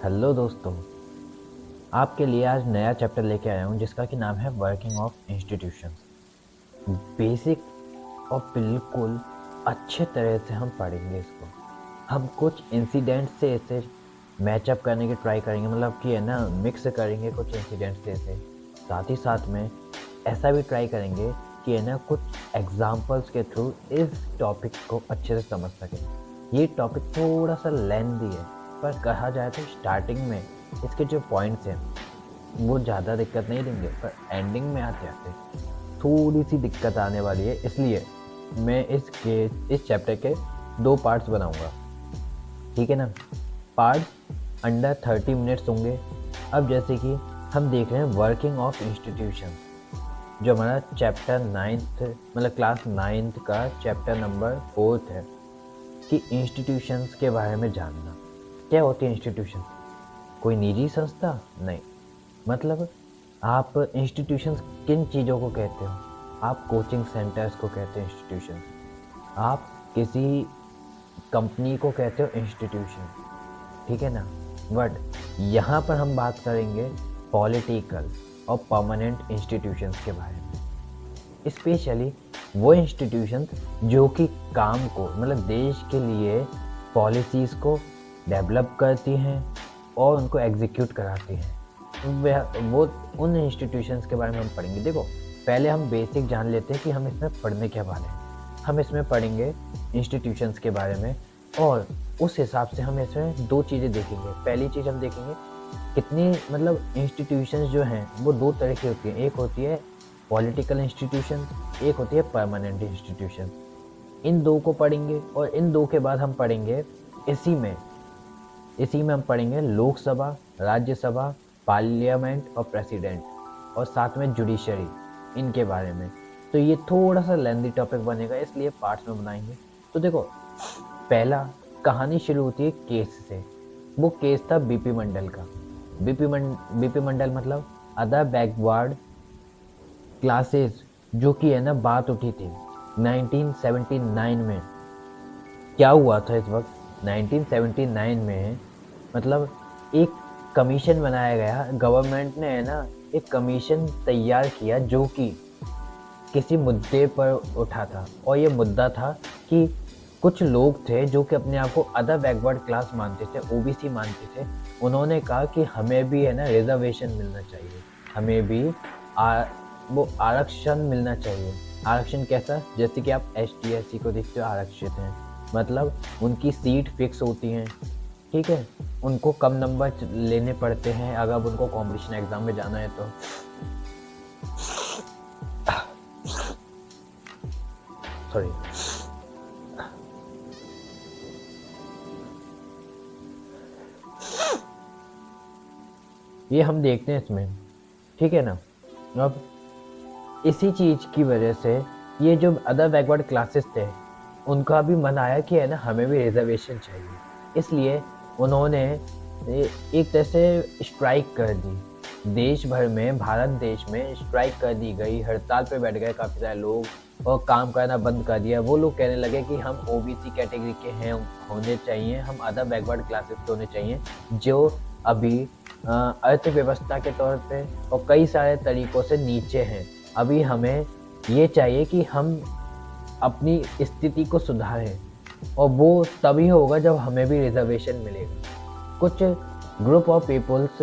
Hello दोस्तों, आपके लिए आज नया चैप्टर लेके आया हूँ जिसका कि नाम है वर्किंग ऑफ इंस्टीट्यूशंस। बेसिक और बिल्कुल अच्छे तरह से हम पढ़ेंगे इसको। हम कुछ इंसिडेंट से इसे मैचअप करने की ट्राई करेंगे, मतलब कि है ना, मिक्स करेंगे कुछ इंसिडेंट से इसे। साथ ही साथ में ऐसा भी ट्राई करेंगे कि है ना, कुछ एग्जाम्पल्स के थ्रू इस टॉपिक को अच्छे से समझ सकें। ये टॉपिक थोड़ा सा लेंदी है, पर कहा जाए तो स्टार्टिंग में इसके जो पॉइंट्स हैं वो ज़्यादा दिक्कत नहीं देंगे, पर एंडिंग में आते आते थोड़ी सी दिक्कत आने वाली है। इसलिए मैं इस चैप्टर के 2 पार्ट्स बनाऊंगा, ठीक है ना। पार्ट अंडर 30 मिनट्स होंगे। अब जैसे कि हम देख रहे हैं वर्किंग ऑफ इंस्टीट्यूशन, जो हमारा चैप्टर 9th मतलब क्लास 9th का चैप्टर नंबर 4 है कि इंस्टीट्यूशंस के बारे में जानना। क्या होती है इंस्टीट्यूशन? कोई निजी संस्था नहीं। मतलब आप इंस्टीट्यूशंस किन चीज़ों को कहते हो? आप कोचिंग सेंटर्स को कहते हैं इंस्टीट्यूशन। आप किसी कंपनी को कहते हो इंस्टीट्यूशन, ठीक है ना। बट यहाँ पर हम बात करेंगे पॉलिटिकल और परमानेंट इंस्टीट्यूशंस के बारे में। स्पेशली वो इंस्टीट्यूशंस जो कि काम को, मतलब देश के लिए पॉलिसीज़ को डेवलप करती हैं और उनको एग्जीक्यूट कराती हैं। वो उन इंस्टीट्यूशंस के बारे में हम पढ़ेंगे। देखो, पहले हम बेसिक जान लेते हैं कि हम इसमें पढ़ने क्या वाले हैं। हम इसमें पढ़ेंगे इंस्टीट्यूशंस के बारे में, और उस हिसाब से हम इसमें 2 चीज़ें देखेंगे। पहली चीज़ हम देखेंगे कितनी, मतलब इंस्टीट्यूशंस जो हैं वो 2 तरह की होती हैं। एक होती है पॉलिटिकल इंस्टीट्यूशन, एक होती है परमानेंट इंस्टीट्यूशन। इन 2 को पढ़ेंगे, और इन 2 के बाद हम पढ़ेंगे इसी में हम पढ़ेंगे लोकसभा, राज्यसभा, पार्लियामेंट और प्रेसिडेंट, और साथ में जुडिशरी, इनके बारे में। तो ये थोड़ा सा लेंदी टॉपिक बनेगा, इसलिए पार्ट्स में बनाएंगे। तो देखो, पहला कहानी शुरू होती है केस से। वो केस था बीपी मंडल का। बीपी मंडल मतलब अदर बैकवर्ड क्लासेस, जो कि है ना बात उठी थी 1979 में। क्या हुआ था इस वक्त 1979 में? मतलब एक कमीशन बनाया गया, गवर्नमेंट ने है ना एक कमीशन तैयार किया जो कि किसी मुद्दे पर उठा था, और ये मुद्दा था कि कुछ लोग थे जो कि अपने आप को अदर बैकवर्ड क्लास मानते थे, ओबीसी मानते थे। उन्होंने कहा कि हमें भी है ना रिजर्वेशन मिलना चाहिए, हमें भी वो आरक्षण मिलना चाहिए। आरक्षण कैसा? जैसे कि आप ST SC को देखते हो आरक्षित हैं, मतलब उनकी सीट फिक्स होती हैं, ठीक है। उनको कम नंबर लेने पड़ते हैं अगर उनको कॉम्पिटिशन एग्जाम में जाना है तो। सॉरी। ये हम देखते हैं इसमें, ठीक है ना। अब इसी चीज़ की वजह से ये जो अदर बैकवर्ड क्लासेस थे उनका भी मन आया कि है ना हमें भी रिजर्वेशन चाहिए। इसलिए उन्होंने एक तरह से स्ट्राइक कर दी। देश भर में, भारत देश में स्ट्राइक कर दी गई, हड़ताल पे बैठ गए काफ़ी सारे लोग, और काम करना बंद कर दिया। वो लोग कहने लगे कि हम ओबीसी कैटेगरी के हैं, होने चाहिए, हम अदर बैकवर्ड क्लासेस के होने चाहिए, जो अभी अर्थव्यवस्था के तौर पे और कई सारे तरीक़ों से नीचे हैं। अभी हमें ये चाहिए कि हम अपनी स्थिति को सुधारें, और वो तभी होगा जब हमें भी रिजर्वेशन मिलेगा। कुछ ग्रुप ऑफ पीपल्स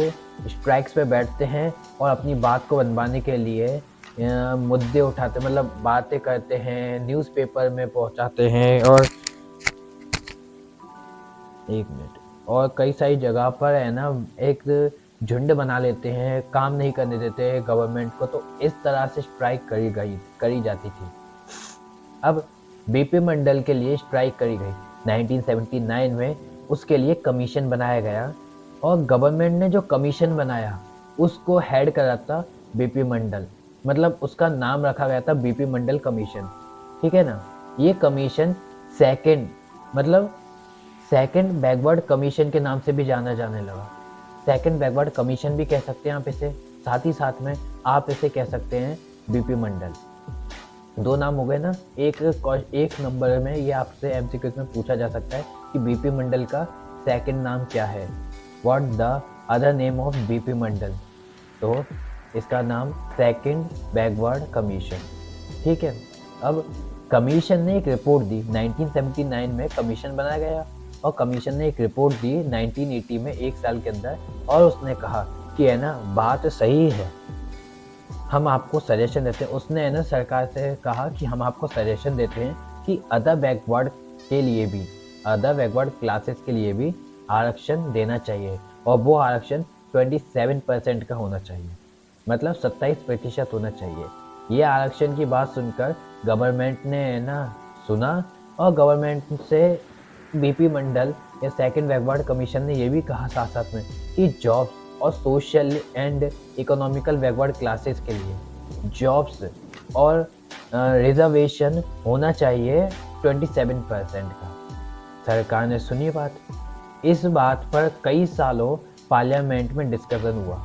स्ट्राइक्स पे बैठते हैं और अपनी बात को मनवाने के लिए मुद्दे उठाते, मतलब बातें करते हैं, न्यूज़पेपर में पहुंचाते हैं, और 1 मिनट, और कई सारी जगह पर है ना एक झुंड बना लेते हैं, काम नहीं करने देते गवर्नमेंट को। तो इस तरह से स्ट्राइक करी जाती थी। अब बीपी मंडल के लिए स्ट्राइक करी गई 1979 में। उसके लिए कमीशन बनाया गया, और गवर्नमेंट ने जो कमीशन बनाया उसको हेड करा था बीपी मंडल, मतलब उसका नाम रखा गया था बीपी मंडल कमीशन, ठीक है ना। ये कमीशन सेकंड बैकवर्ड कमीशन के नाम से भी जाना जाने लगा। सेकंड बैकवर्ड कमीशन भी कह सकते हैं आप इसे, साथ ही साथ में आप इसे कह सकते हैं बीपी मंडल। 2 नाम हो गए ना। एक नंबर में ये आपसे MCQ में पूछा जा सकता है कि बीपी मंडल का सेकंड नाम क्या है। What the other name of BP Mandal, तो इसका नाम सेकंड बैकवर्ड कमीशन। ठीक है, अब कमीशन ने एक रिपोर्ट दी 1979 में, कमीशन बनाया गया और कमीशन ने एक रिपोर्ट दी 1980 में, एक साल के अंदर, और उसने कहा कि है ना बात सही है, हम आपको सजेशन देते हैं। उसने है ना सरकार से कहा कि हम आपको सजेशन देते हैं कि अदर बैकवर्ड के लिए भी, अदर बैकवर्ड क्लासेस के लिए भी आरक्षण देना चाहिए, और वो आरक्षण 27% का होना चाहिए, मतलब 27% होना चाहिए। ये आरक्षण की बात सुनकर गवर्नमेंट ने है ना सुना, और गवर्नमेंट से बीपी मंडल या सेकंड बैकवर्ड कमीशन ने ये भी कहा साथ साथ में कि जॉब्स और social and economical backward classes के लिए जॉब्स और रिजर्वेशन होना चाहिए 27% का। सरकार ने सुनी बात। इस बात पर कई सालों पार्लियामेंट में डिस्कशन हुआ।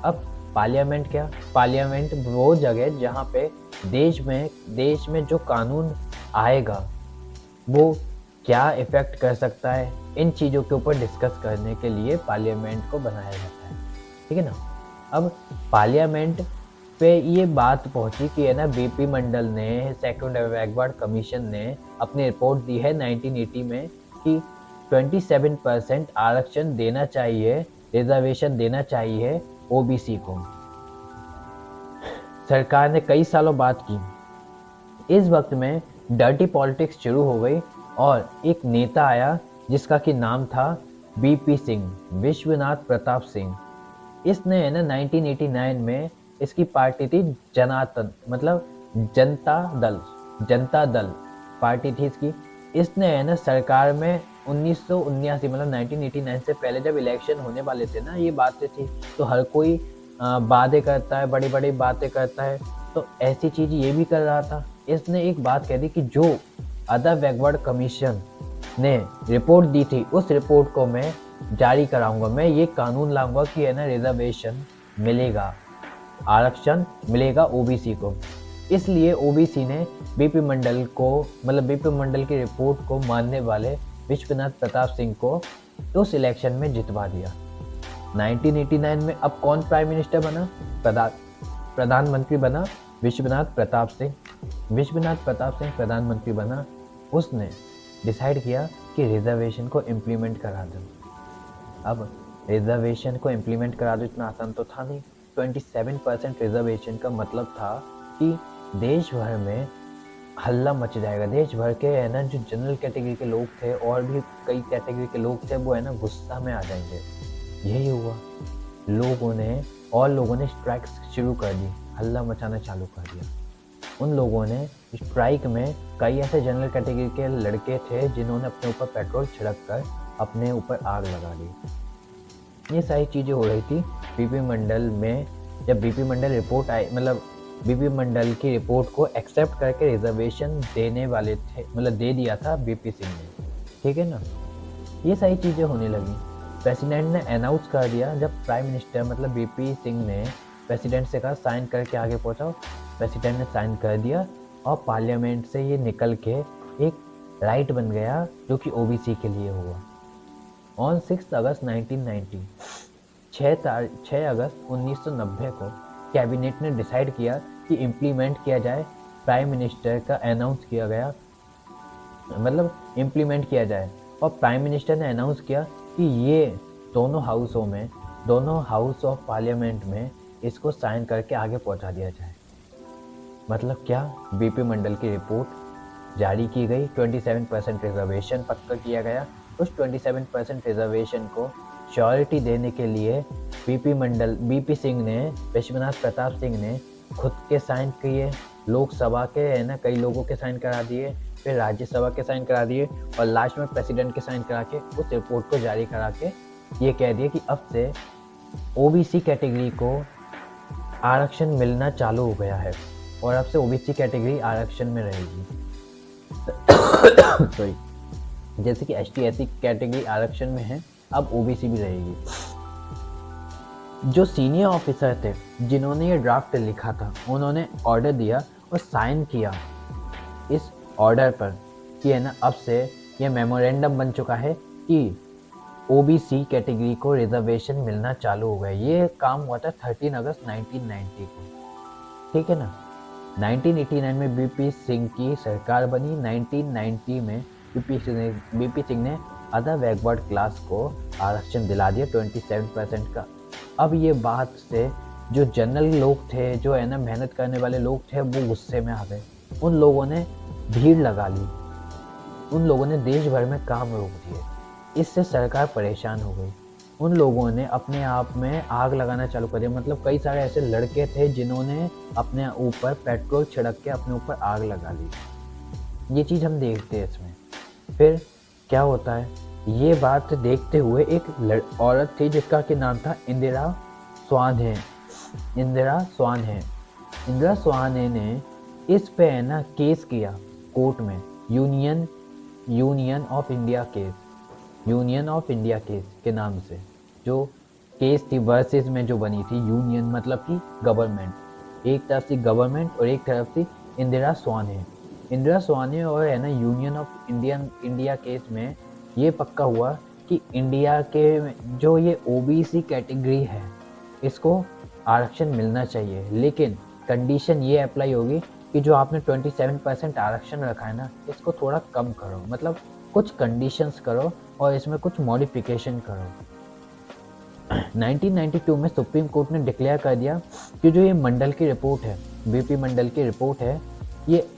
अब पार्लियामेंट क्या? पार्लियामेंट वो जगह जहाँ पे देश में जो कानून आएगा वो क्या इफेक्ट कर सकता है, इन चीज़ों के ऊपर डिस्कस करने के लिए पार्लियामेंट को बनाया जाता है। ठीक है ना। अब पार्लियामेंट पे ये बात पहुंची कि है ना बीपी मंडल ने, सेकंड बैकवर्ड कमीशन ने अपनी रिपोर्ट दी है 1980 में कि 27% आरक्षण देना चाहिए, रिजर्वेशन देना चाहिए ओबीसी को। सरकार ने कई सालों बात की। इस वक्त में डर्टी पॉलिटिक्स शुरू हो गई और एक नेता आया जिसका कि नाम था बीपी सिंह, विश्वनाथ प्रताप सिंह। इसने है ना 1989 में, इसकी पार्टी थी जनातन, मतलब जनता दल पार्टी थी इसकी। इसने है ना सरकार में 1979 मतलब 1989 से पहले जब इलेक्शन होने वाले थे ना, ये बातें थी, तो हर कोई वादे करता है, बड़ी बड़ी बातें करता है, तो ऐसी चीज ये भी कर रहा था। इसने एक बात कह दी कि जो अदर बैकवर्ड कमीशन ने रिपोर्ट दी थी उस रिपोर्ट को मैं जारी कराऊंगा, मैं ये कानून लाऊंगा कि है ना रिजर्वेशन मिलेगा, आरक्षण मिलेगा ओबीसी को। इसलिए ओबीसी ने बीपी मंडल को, मतलब बीपी मंडल की रिपोर्ट को मानने वाले विश्वनाथ प्रताप सिंह को उस इलेक्शन में जितवा दिया। 1989 में अब कौन प्राइम मिनिस्टर बना? प्रधानमंत्री बना विश्वनाथ प्रताप सिंह। विश्वनाथ प्रताप सिंह प्रधानमंत्री बना। उसने डिसाइड किया कि रिजर्वेशन को इम्प्लीमेंट करा दो। अब रिजर्वेशन को इम्प्लीमेंट करा दो इतना आसान तो था नहीं। 27% रिजर्वेशन का मतलब था कि देश भर में हल्ला मच जाएगा। देश भर के है ना जो जनरल कैटेगरी के लोग थे और भी कई कैटेगरी के लोग थे, वो है ना गुस्सा में आ जाएंगे। यही हुआ, लोगों ने स्ट्राइक्स शुरू कर दी, हल्ला मचाना चालू कर दिया। उन लोगों ने स्ट्राइक में कई ऐसे जनरल कैटेगरी के लड़के थे जिन्होंने अपने ऊपर पेट्रोल छिड़क कर अपने ऊपर आग लगा दी। ये सारी चीज़ें हो रही थी बीपी मंडल में। जब बीपी मंडल रिपोर्ट आई, मतलब बीपी मंडल की रिपोर्ट को एक्सेप्ट करके रिजर्वेशन देने वाले थे, मतलब दे दिया था बीपी सिंह ने। ठीक है ना। ये सारी चीज़ें होने लगी। प्रेसिडेंट ने अनाउंस कर दिया, जब प्राइम मिनिस्टर मतलब बीपी सिंह ने प्रेसिडेंट से कहा साइन करके आगे पहुंचाओ, प्रेसिडेंट ने साइन कर दिया और पार्लियामेंट से ये निकल के एक राइट बन गया जो कि ओबीसी के लिए हुआ। ऑन 6 अगस्त 1990, 6 अगस्त 1990 को कैबिनेट ने डिसाइड किया कि इम्प्लीमेंट किया जाए। प्राइम मिनिस्टर का अनाउंस किया गया, मतलब इम्प्लीमेंट किया जाए, और प्राइम मिनिस्टर ने अनाउंस किया कि ये दोनों हाउस ऑफ पार्लियामेंट में इसको साइन करके आगे पहुंचा दिया जाए। मतलब क्या? बीपी मंडल की रिपोर्ट जारी की गई, 27% रिजर्वेशन पक्का किया गया। उस 27% रिजर्वेशन को श्योरिटी देने के लिए बीपी सिंह ने, विश्वनाथ प्रताप सिंह ने खुद के साइन किए, लोकसभा के है ना कई लोगों के साइन करा दिए, फिर राज्यसभा के साइन करा दिए, और लास्ट में प्रेसिडेंट के साइन करा के उस रिपोर्ट को जारी करा के ये कह दिया कि अब से ओबीसी कैटेगरी को आरक्षण मिलना चालू हो गया है और अब से ओबीसी कैटेगरी आरक्षण में रहेगी। सॉरी, जैसे कि एसटी एससी कैटेगरी आरक्षण में है, अब ओबीसी भी रहेगी। जो सीनियर ऑफिसर थे जिन्होंने ये ड्राफ्ट लिखा था, उन्होंने ऑर्डर दिया और साइन किया इस ऑर्डर पर कि है ना अब से ये मेमोरेंडम बन चुका है कि ओबीसी कैटेगरी को रिजर्वेशन मिलना चालू हो गया। ये काम हुआ था 13 अगस्त 1990 को, ठीक है ना। 1989 में बीपी सिंह की सरकार बनी। 1990 में बीपी सिंह ने अदर बैकवर्ड क्लास को आरक्षण दिला दिया 27% का। अब ये बात से जो जनरल लोग थे, जो है ना मेहनत करने वाले लोग थे, वो गुस्से में आ गए। उन लोगों ने भीड़ लगा ली, उन लोगों ने देश भर में काम रोक दिए। इससे सरकार परेशान हो गई। उन लोगों ने अपने आप में आग लगाना चालू कर दिया। मतलब कई सारे ऐसे लड़के थे जिन्होंने अपने ऊपर पेट्रोल छिड़क के अपने ऊपर आग लगा ली। ये चीज़ हम देखते हैं इसमें। फिर क्या होता है, ये बात देखते हुए एक औरत थी जिसका कि नाम था इंदिरा स्वान्हे। इंदिरा स्वान्हे ने इस पे है ना केस किया कोर्ट में, यूनियन ऑफ इंडिया केस के नाम से जो केस थी, वर्सेस में जो बनी थी। यूनियन मतलब कि गवर्नमेंट, एक तरफ थी गवर्नमेंट और एक तरफ थी इंदिरा स्वान्हे और है ना यूनियन ऑफ इंडिया केस में ये पक्का हुआ कि इंडिया के जो ये ओबीसी कैटेगरी है इसको आरक्षण मिलना चाहिए, लेकिन कंडीशन ये अप्लाई होगी कि जो आपने 27% आरक्षण रखा है ना, इसको थोड़ा कम करो। मतलब कुछ कंडीशंस करो और इसमें कुछ मॉडिफिकेशन करो। 1992 में सुप्रीम कोर्ट ने डिक्लेयर कर दिया कि जो ये मंडल की रिपोर्ट है, बीपी मंडल की रिपोर्ट है, ये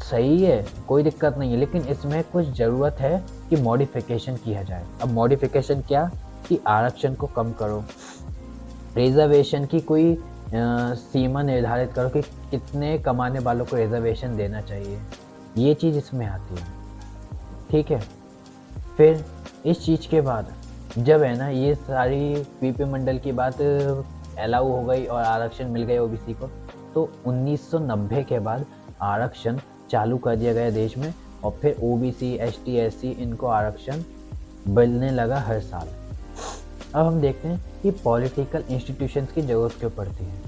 सही है, कोई दिक्कत नहीं है, लेकिन इसमें कुछ ज़रूरत है कि मॉडिफिकेशन किया जाए। अब मॉडिफिकेशन क्या, कि आरक्षण को कम करो, रिजर्वेशन की कोई सीमा निर्धारित करो कि कितने कमाने वालों को रिजर्वेशन देना चाहिए। ये चीज़ इसमें आती है, ठीक है। फिर इस चीज़ के बाद जब है ना ये सारी बीपी मंडल की बात अलाउ हो गई और आरक्षण मिल गए ओबीसी को, तो 1990 के बाद आरक्षण चालू कर दिया गया देश में। और फिर ओबीसी, एसटी, एससी इनको आरक्षण मिलने लगा हर साल। अब हम देखते हैं कि पॉलिटिकल इंस्टीट्यूशंस की ज़रूरत क्यों पड़ती है।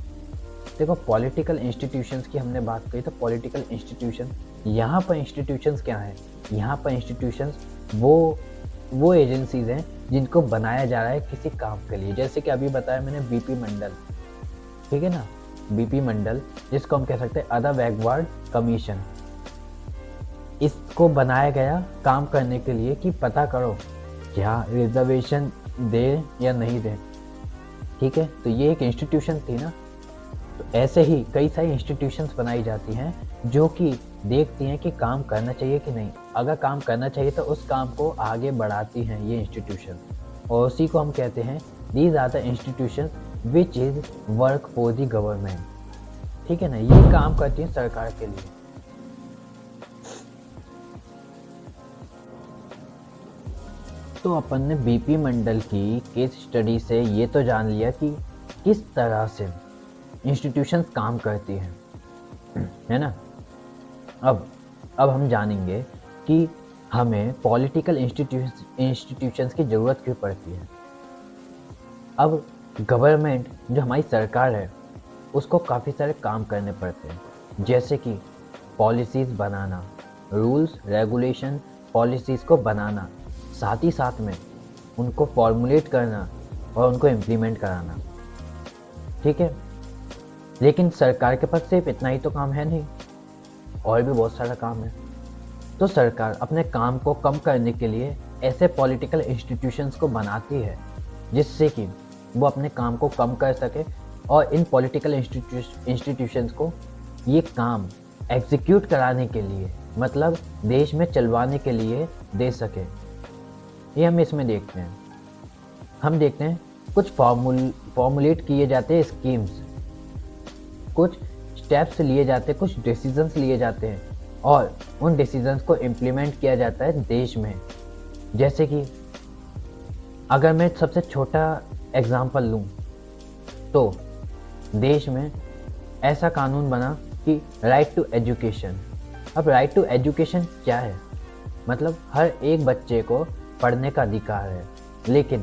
देखो, पॉलिटिकल इंस्टीट्यूशंस की हमने बात करी, तो पॉलिटिकल इंस्टीट्यूशन, यहाँ पर इंस्टीट्यूशंस क्या हैं, यहाँ पर इंस्टीट्यूशंस वो एजेंसीज हैं जिनको बनाया जा रहा है किसी काम के लिए। जैसे कि अभी बताया मैंने बीपी मंडल, ठीक है ना, बीपी मंडल जिसको हम कह सकते हैं अदर बैकवर्ड कमीशन, इसको बनाया गया काम करने के लिए कि पता करो क्या रिजर्वेशन दे या नहीं दे, ठीक है। तो ये एक इंस्टीट्यूशन थी ना। तो ऐसे ही कई सारी इंस्टीट्यूशंस बनाई जाती हैं जो कि देखती हैं कि काम करना चाहिए कि नहीं। अगर काम करना चाहिए तो उस काम को आगे बढ़ाती हैं ये इंस्टीट्यूशन, और उसी को हम कहते हैं these are the institution which is work for the government, ठीक है ना। ये काम करती हैं सरकार के लिए। तो अपन ने बीपी मंडल की केस स्टडी से ये तो जान लिया कि किस तरह से इंस्टीट्यूशंस काम करती हैं, है ना। अब हम जानेंगे कि हमें पॉलिटिकल इंस्टीट्यूशंस की ज़रूरत क्यों पड़ती है। अब गवर्नमेंट जो हमारी सरकार है उसको काफ़ी सारे काम करने पड़ते हैं, जैसे कि पॉलिसीज़ बनाना, रूल्स रेगुलेशन पॉलिसीज़ को बनाना, साथ ही साथ में उनको फॉर्मुलेट करना और उनको इम्प्लीमेंट कराना, ठीक है। लेकिन सरकार के पास सिर्फ इतना ही तो काम है नहीं, और भी बहुत सारा काम है। तो सरकार अपने काम को कम करने के लिए ऐसे पॉलिटिकल इंस्टीट्यूशंस को बनाती है जिससे कि वो अपने काम को कम कर सके और इन पॉलिटिकल इंस्टीट्यूशंस को ये काम एग्जीक्यूट कराने के लिए, मतलब देश में चलवाने के लिए दे सके। ये हम इसमें देखते हैं। हम देखते हैं कुछ फॉर्मुलेट किए जाते हैं स्कीम्स, कुछ स्टेप्स लिए जाते हैं, कुछ डिसीजंस लिए जाते हैं और उन डिसीजंस को इम्प्लीमेंट किया जाता है देश में। जैसे कि अगर मैं सबसे छोटा एग्जांपल लूँ तो देश में ऐसा कानून बना कि राइट टू एजुकेशन। अब राइट टू एजुकेशन क्या है, मतलब हर एक बच्चे को पढ़ने का अधिकार है, लेकिन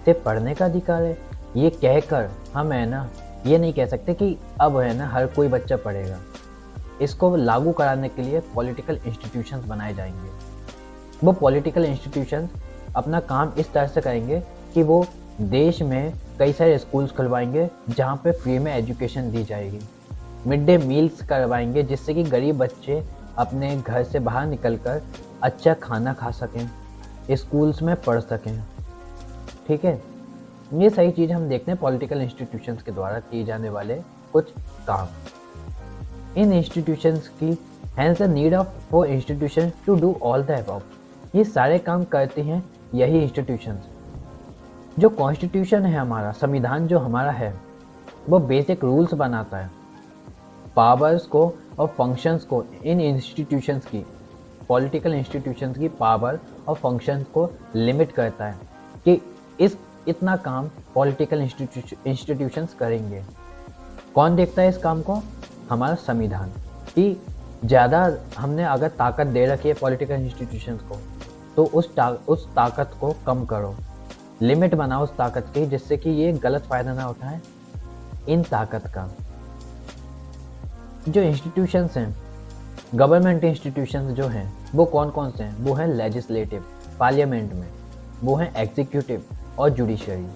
सिर्फ पढ़ने का अधिकार है ये कहकर हम है ना ये नहीं कह सकते कि अब है ना हर कोई बच्चा पढ़ेगा। इसको लागू कराने के लिए पॉलिटिकल इंस्टीट्यूशंस बनाए जाएंगे। वो पॉलिटिकल इंस्टीट्यूशंस अपना काम इस तरह से करेंगे कि वो देश में कई सारे स्कूल्स खुलवाएंगे जहाँ पे फ्री में एजुकेशन दी जाएगी, मिड डे मील्स करवाएंगे जिससे कि गरीब बच्चे अपने घर से बाहर निकलकर अच्छा खाना खा सकें, स्कूल्स में पढ़ सकें। ठीक है, ये सही चीज़ हम देखते हैं पॉलिटिकल इंस्टीट्यूशंस के द्वारा किए जाने वाले कुछ काम। इन इंस्टीट्यूशंस की hence the need of for institution to do all the above. ये सारे काम करते हैं यही इंस्टीट्यूशंस। जो कॉन्स्टिट्यूशन है हमारा, संविधान जो हमारा है, वो बेसिक रूल्स बनाता है, पावर्स को और फंक्शंस को इन इंस्टीट्यूशंस की, पॉलिटिकल इंस्टीट्यूशंस की पावर और फंक्शंस को लिमिट करता है कि इतना काम पॉलिटिकल इंस्टीट्यूशंस करेंगे। कौन देखता है इस काम को? हमारा संविधान। कि ज़्यादा हमने अगर ताकत दे रखी है पॉलिटिकल इंस्टीट्यूशंस को, तो उस ताकत को कम करो, लिमिट बनाओ उस ताकत की, जिससे कि ये गलत फ़ायदा ना उठाए इन ताकत का। जो इंस्टीट्यूशंस हैं, गवर्नमेंट इंस्टीट्यूशंस जो हैं, वो कौन कौन से हैं? वो हैं लेजिस्लेटिव, पार्लियामेंट में, वो हैं एग्जीक्यूटिव और जुडिशरी।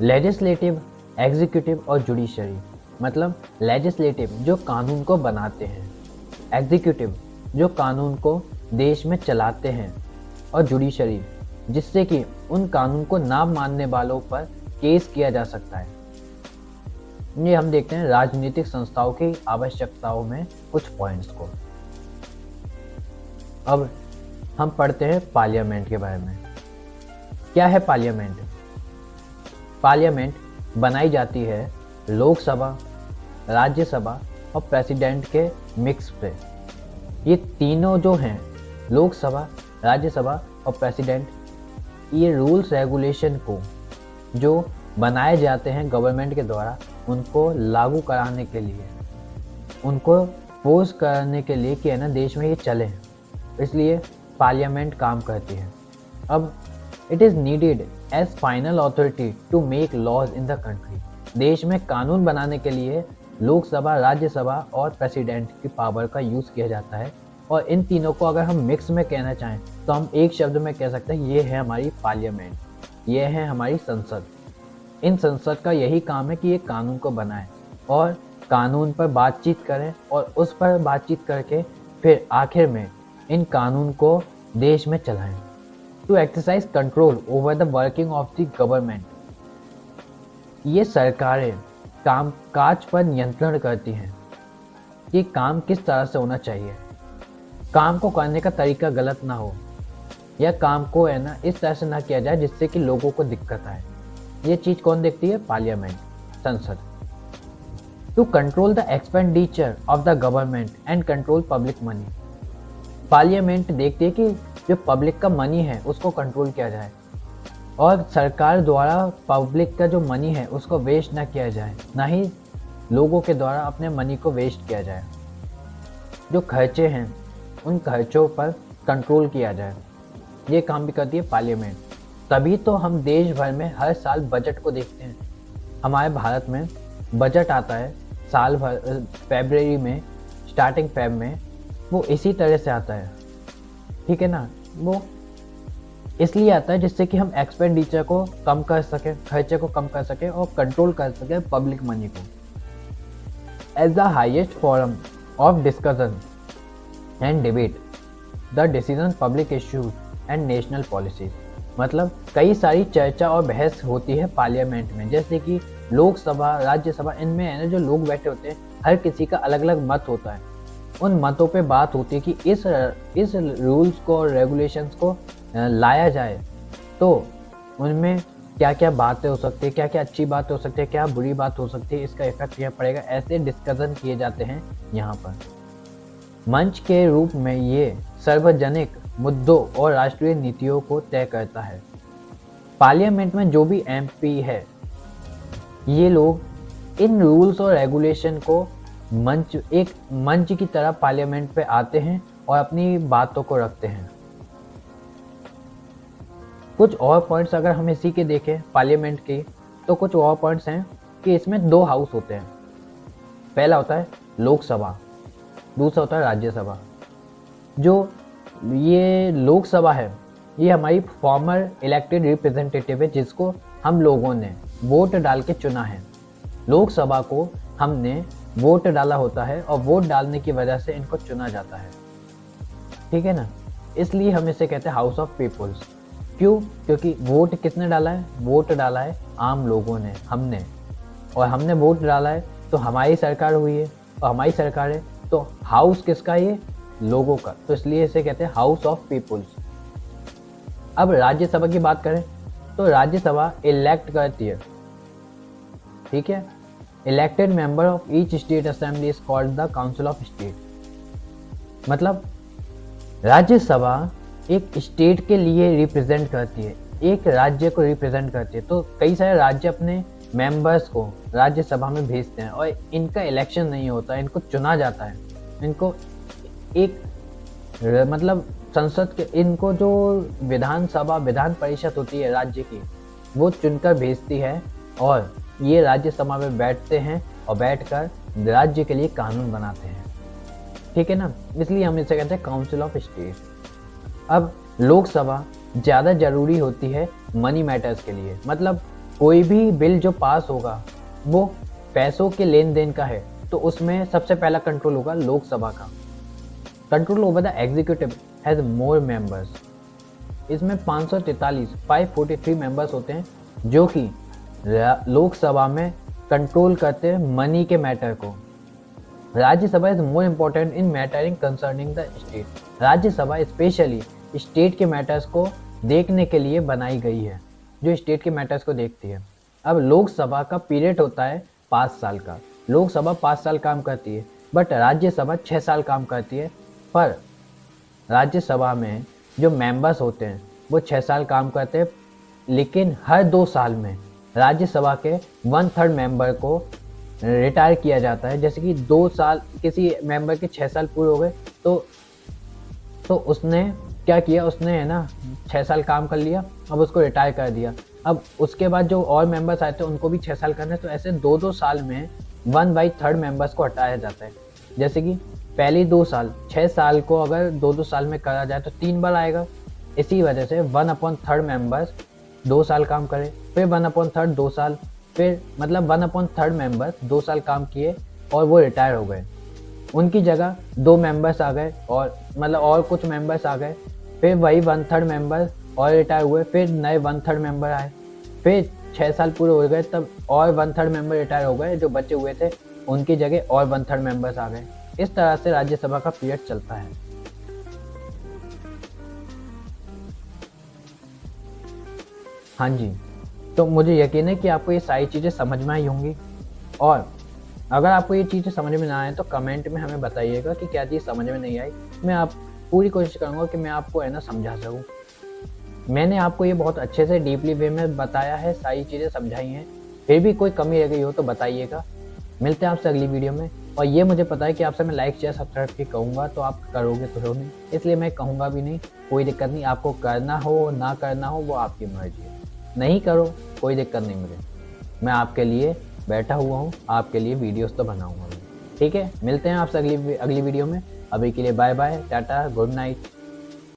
लेजिस्लेटिव, एग्जीक्यूटिव और जुडिशरी मतलब लेजिस्लेटिव जो कानून को बनाते हैं, एग्जीक्यूटिव जो कानून को देश में चलाते हैं, और जुडिशरी जिससे कि उन कानून को ना मानने वालों पर केस किया जा सकता है। ये हम देखते हैं राजनीतिक संस्थाओं की आवश्यकताओं में कुछ पॉइंट्स को। अब हम पढ़ते हैं पार्लियामेंट के बारे में। क्या है पार्लियामेंट? पार्लियामेंट बनाई जाती है लोकसभा, राज्यसभा और प्रेसिडेंट के मिक्स पे। ये तीनों जो हैं, लोकसभा, राज्यसभा और प्रेसिडेंट, ये रूल्स रेगुलेशन को जो बनाए जाते हैं गवर्नमेंट के द्वारा, उनको लागू कराने के लिए, उनको फोर्स करने के लिए कि है ना देश में ये चले, इसलिए पार्लियामेंट काम करती है। अब it is needed as final authority to make laws in the country. देश में कानून बनाने के लिए लोकसभा, राज्यसभा और प्रेसिडेंट की पावर का यूज़ किया जाता है। और इन तीनों को अगर हम मिक्स में कहना चाहें तो हम एक शब्द में कह सकते हैं, ये है हमारी पार्लियामेंट, ये है हमारी संसद। इन संसद का यही काम है कि ये कानून को बनाए और कानून पर बातचीत करें, और उस पर बातचीत करके फिर आखिर में इन कानून को देश में चलाएं। To exercise control over the working of the government. ये सरकारें कामकाज पर नियंत्रण करती हैं कि काम किस तरह से होना चाहिए, काम को करने का तरीका गलत ना हो, या काम को है ना इस तरह से ना किया जाए जिससे कि लोगों को दिक्कत आए। ये चीज़ कौन देखती है? पार्लियामेंट, संसद। To control the expenditure of the government and control public money. Parliament देखती है कि जो पब्लिक का मनी है उसको कंट्रोल किया जाए, और सरकार द्वारा पब्लिक का जो मनी है उसको वेस्ट ना किया जाए, ना ही लोगों के द्वारा अपने मनी को वेस्ट किया जाए। जो खर्चे हैं उन खर्चों पर कंट्रोल किया जाए, ये काम भी करती है पार्लियामेंट। तभी तो हम देश भर में हर साल बजट को देखते हैं। हमारे भारत में बजट आता है साल भर, फरवरी में, स्टार्टिंग फेब में, वो इसी तरह से आता है। ठीक है ना, वो इसलिए आता है जिससे कि हम एक्सपेंडिचर को कम कर सकें, खर्चे को कम कर सकें और कंट्रोल कर सकें पब्लिक मनी को। As the highest forum of discussion and debate the decision public issues and national policies. मतलब कई सारी चर्चा और बहस होती है पार्लियामेंट में, जैसे कि लोकसभा, राज्यसभा, इनमें है ना जो लोग बैठे होते हैं, हर किसी का अलग अलग मत होता है। उन मतों पे बात होती है कि इस रूल्स को और रेगुलेशंस को लाया जाए तो उनमें क्या क्या बातें हो सकती है, क्या क्या अच्छी बात हो सकती है, क्या बुरी बात हो सकती है, इसका इफेक्ट क्या पड़ेगा, ऐसे डिस्कशन किए जाते हैं यहाँ पर। मंच के रूप में ये सार्वजनिक मुद्दों और राष्ट्रीय नीतियों को तय करता है। पार्लियामेंट में जो भी एमपी है, ये लोग इन रूल्स और रेगुलेशन को एक मंच की तरह पार्लियामेंट पे आते हैं और अपनी बातों को रखते हैं। कुछ और पॉइंट्स अगर हम इसी के देखें पार्लियामेंट के, तो कुछ और पॉइंट्स हैं कि इसमें दो हाउस होते हैं। पहला होता है लोकसभा, दूसरा होता है राज्यसभा। जो ये लोकसभा है, ये हमारी फॉर्मर इलेक्टेड रिप्रेजेंटेटिव है जिसको हम लोगों ने वोट डाल के चुना है। लोकसभा को हमने वोट डाला होता है और वोट डालने की वजह से इनको चुना जाता है, ठीक है ना। इसलिए हम इसे कहते हैं हाउस ऑफ पीपुल्स। क्यों? क्योंकि वोट किसने डाला है? वोट डाला है आम लोगों ने, हमने, और हमने वोट डाला है तो हमारी सरकार हुई है, और हमारी सरकार है तो हाउस किसका? ये लोगों का, तो इसलिए इसे कहते हैं हाउस ऑफ पीपुल्स। अब राज्यसभा की बात करें तो राज्यसभा इलेक्ट करती है, ठीक है। Elected member of each state assembly is called the council of state. मतलब राज्यसभा एक स्टेट के लिए रिप्रेजेंट करती है, एक राज्य को रिप्रेजेंट करती है। तो कई सारे राज्य अपने मेंबर्स को राज्यसभा में भेजते हैं और इनका इलेक्शन नहीं होता, इनको चुना जाता है। इनको एक मतलब संसद के, इनको जो विधानसभा विधान परिषद होती है राज्य की, वो चुनकर भेजती है और ये राज्यसभा में बैठते हैं और बैठकर राज्य के लिए कानून बनाते हैं, ठीक है ना। इसलिए हम इसे कहते हैं काउंसिल ऑफ स्टेट। अब लोकसभा ज़्यादा ज़रूरी होती है मनी मैटर्स के लिए। मतलब कोई भी बिल जो पास होगा वो पैसों के लेन देन का है, तो उसमें सबसे पहला कंट्रोल होगा लोकसभा का। Control over the executive has more members. इसमें 543 मेंबर्स होते हैं जो कि लोकसभा में कंट्रोल करते हैं मनी के मैटर को। Rajya Sabha is more important in mattering concerning the state. Rajya Sabha specially state के मैटर्स को देखने के लिए बनाई गई है, जो स्टेट के मैटर्स को देखती है। अब लोकसभा का पीरियड होता है 5 साल का। लोकसभा 5 साल काम करती है, बट राज्यसभा 6 साल काम करती है। पर राज्यसभा में जो मेंबर्स होते हैं वो 6 साल काम करते हैं, लेकिन हर 2 साल में राज्यसभा के 1/3 मेंबर को रिटायर किया जाता है। जैसे कि 2 साल किसी मेंबर के 6 साल पूरे हो गए तो उसने क्या किया, उसने है ना 6 साल काम कर लिया, अब उसको रिटायर कर दिया। अब उसके बाद जो और मेंबर्स आए थे उनको भी 6 साल करने, तो ऐसे 2-2 साल में 1/3 मेंबर्स को हटाया जाता है। जैसे कि पहले 2 साल, 6 साल को अगर 2-2 साल में करा जाए तो 3 बार आएगा। इसी वजह से 1/3 मेंबर्स 2 साल काम करे, फिर 1/3 2 साल, फिर मतलब 1/3 मेंबर्स 2 साल काम किए और वो रिटायर हो गए। उनकी जगह 2 मेंबर्स आ गए और मतलब और कुछ मेंबर्स आ गए, फिर वही 1/3 मेंबर्स और रिटायर हुए, फिर नए 1/3 मेंबर आए, फिर 6 साल पूरे हो गए तब और 1/3 मेंबर रिटायर हो गए, जो बचे हुए थे उनकी जगह और 1/3 मेंबर्स आ गए। इस तरह से राज्यसभा का पीरियड चलता है। हाँ जी, तो मुझे यकीन है कि आपको ये सारी चीज़ें समझ में आई होंगी, और अगर आपको ये चीज़ें समझ में ना आए तो कमेंट में हमें बताइएगा कि क्या चीज़ समझ में नहीं आई। मैं आप पूरी कोशिश करूँगा कि मैं आपको है ना समझा सकूँ। मैंने आपको ये बहुत अच्छे से डीपली वे में बताया है, सारी चीज़ें समझाई हैं। फिर भी कोई कमी रह गई हो तो बताइएगा। मिलते हैं आपसे अगली वीडियो में। और ये मुझे पता है कि आपसे मैं लाइक शेयर सब्सक्राइब भी कहूँगा तो आप करोगे तो नहीं, इसलिए मैं कहूँगा भी नहीं, कोई दिक्कत नहीं। आपको करना हो ना करना हो वो आपकी मर्जी है, नहीं करो कोई दिक्कत नहीं मुझे। मैं आपके लिए बैठा हुआ हूँ, आपके लिए वीडियोस तो बनाऊँगा। ठीक है, मिलते हैं आपसे अगली वीडियो में। अभी के लिए bye bye, tata, good night.